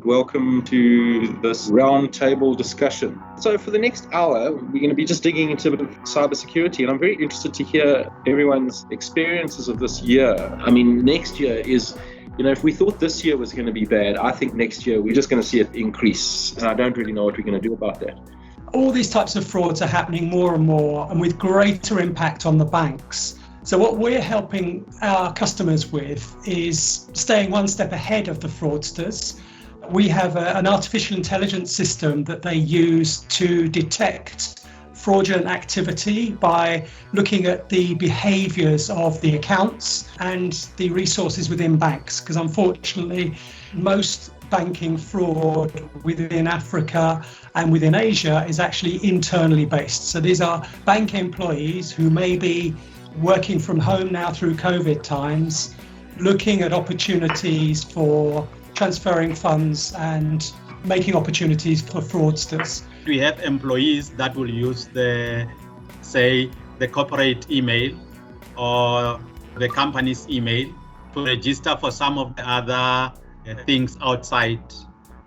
Welcome to this roundtable discussion. So for the next hour, we're going to be just digging into a bit of cybersecurity, and I'm very interested to hear everyone's experiences of this year. I mean, next year is, if we thought this year was going to be bad, I think next year we're just going to see it increase, and I don't really know what we're going to do about that. All these types of frauds are happening more and more, and with greater impact on the banks. So what we're helping our customers with is staying one step ahead of the fraudsters. We have an artificial intelligence system that they use to detect fraudulent activity by looking at the behaviours of the accounts and the resources within banks, because unfortunately most banking fraud within Africa and within Asia is actually internally based. So these are bank employees who may be working from home now through COVID times, looking at opportunities for transferring funds and making opportunities for fraudsters. We have employees that will use the corporate email or the company's email to register for some of the other things outside.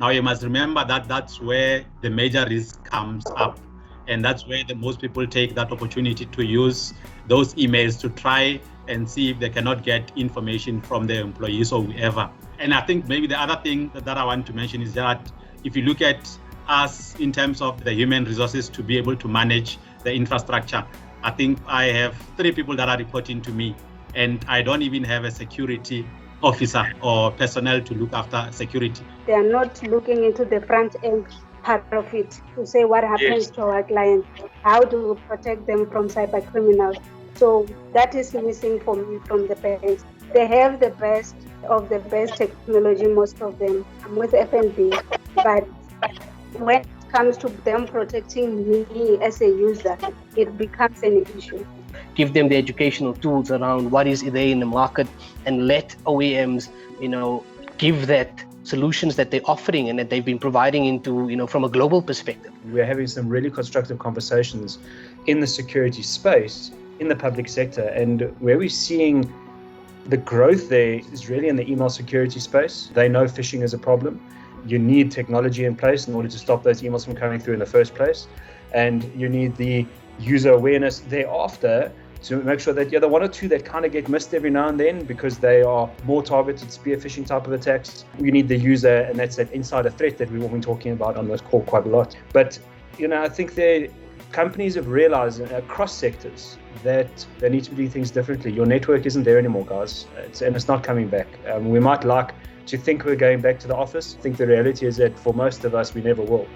Now you must remember that that's where the major risk comes up. And that's where the most people take that opportunity to use those emails to try and see if they cannot get information from their employees or whoever. And I think maybe the other thing that I want to mention is that if you look at us in terms of the human resources to be able to manage the infrastructure, I think I have 3 people that are reporting to me, and I don't even have a security officer or personnel to look after security. They are not looking into the front end part of it to say what happens to our clients, how to protect them from cyber criminals. So that is missing for me from the banks. They have the best of the best technology, most of them. I'm with FNB, but when it comes to them protecting me as a user, it becomes an issue. Give them the educational tools around what is there in the market, and let OEMs, give that solutions that they're offering and that they've been providing into, from a global perspective. We're having some really constructive conversations in the security space, in the public sector, and where we're seeing the growth there is really in the email security space. They know phishing is a problem. You need technology in place in order to stop those emails from coming through in the first place. And you need the user awareness thereafter to make sure that the one or two that kind of get missed every now and then because they are more targeted spear phishing type of attacks. You need the user, and that's that insider threat that we've all been talking about on this call quite a lot. But, I think companies have realized across sectors that they need to do things differently. Your network isn't there anymore, guys, and it's not coming back. We might like to think we're going back to the office. I think the reality is that for most of us, we never will.